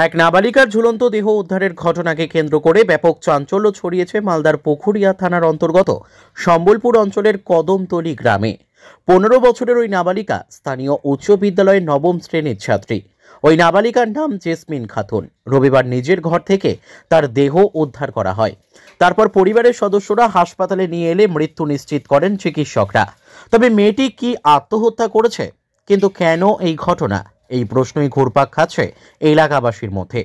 এক নাবালিকার ঝুলন্ত দেহ উদ্ধারের ঘটনাকে কেন্দ্র করে ব্যাপক চাঞ্চল্য ছড়িয়েছে মালদার পুখুরিয়া থানার অন্তর্গত সম্বলপুর অঞ্চলের কদমতলী গ্রামে। 15 বছরের ওই নাবালিকা স্থানীয় উচ্চ বিদ্যালয়ের নবম শ্রেণীর ছাত্রী। ওই নাবালিকার নাম জেসমিন খাতুন। রবিবার নিজের ঘর থেকে তার দেহ উদ্ধার করা হয়। তারপর পরিবারের সদস্যরা হাসপাতালে নিয়ে এলে মৃত্যু নিশ্চিত করেন চিকিৎসকরা। তবে মেয়েটি কি আত্মহত্যা করেছে? কিন্তু কেন এই ঘটনা, এই প্রশ্নই ঘুরপাক খাচ্ছে এলাকাবাসীর মধ্যে।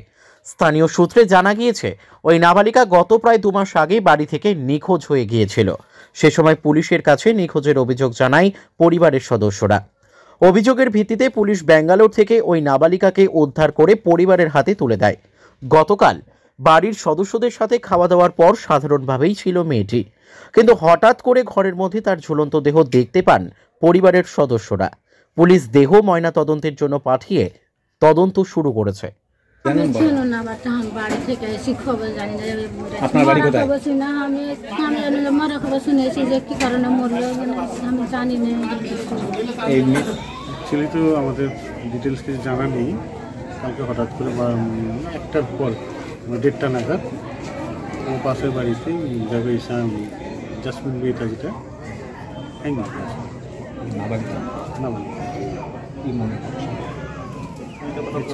স্থানীয় সূত্রে জানা গিয়েছে, ওই নাবালিকা গত প্রায় 2 মাস আগে বাড়ি থেকে নিখোঁজ হয়ে গিয়েছিল। সে সময় পুলিশের কাছে নিখোঁজের অভিযোগ জানায় পরিবারের সদস্যরা। অভিযোগের ভিত্তিতে পুলিশ ব্যাঙ্গালোর থেকে ওই নাবালিকাকে উদ্ধার করে পরিবারের হাতে তুলে দেয়। গতকাল বাড়ির সদস্যদের সাথে খাওয়া দাওয়ার পর সাধারণভাবেই ছিল মেয়েটি, কিন্তু হঠাৎ করে ঘরের মধ্যে তার ঝুলন্ত দেহ দেখতে পান পরিবারের সদস্যরা। পুলিশ দেহ ময়না তদন্তের জন্য পাঠিয়ে তদন্ত শুরু করেছে। আপনার বাড়ি কোথায়? ছেলে তো আমাদের ডিটেলস কিছু জানা নেই। কালকে হঠাৎ করে 1টার পর 1:30 নাগাদ ও পাশের বাড়িতে যাবে জাসমিন বিয়েটা যেটা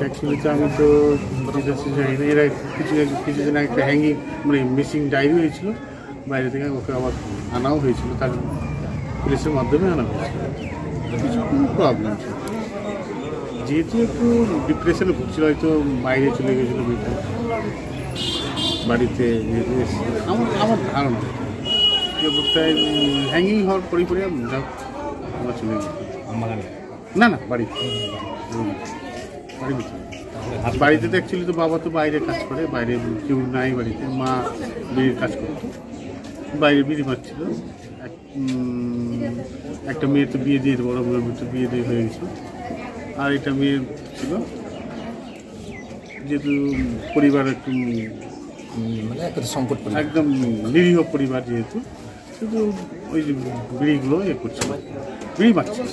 অ্যাকচুয়ালি তো আমি তো ডিটেলস জানি না। এরা কিছুদিন আগে একটা হ্যাঙ্গিং মিসিং ডায়েরি হয়েছিল, বাইরে থেকে ওকে আবার আনাও হয়েছিল, তার পুলিশের মাধ্যমে আনা হয়েছিল। কিছু প্রবলেম ছিল, যেহেতু একটু ডিপ্রেশনে ভুগছিল, হয়তো বাইরে চলে গেছিলো মেয়েটা বাড়িতে। আমার ধারণা এই অবস্থায় হ্যাঙ্গিং হওয়ার পরে আমরা চলে গেছি। না না, বাড়িতে বাড়িতে তো অ্যাকচুয়ালি তো বাবা তো বাইরে কাজ করে, বাইরে কেউ নাই বাড়িতে। মা বিড়ির কাজ করতো, বাইরে বিড়ি মারছিল। একটা মেয়ে তো বিয়ে দিয়ে, বড় মেয়ের তো বিয়ে দিয়ে হয়ে গেছিল, আর একটা মেয়ে ছিল। যেহেতু পরিবার একটু সংকট, একদম নিরীহ পরিবার, যেহেতু শুধু ওই যে বিড়িগুলো করছিল, বিড়ি মারছিল।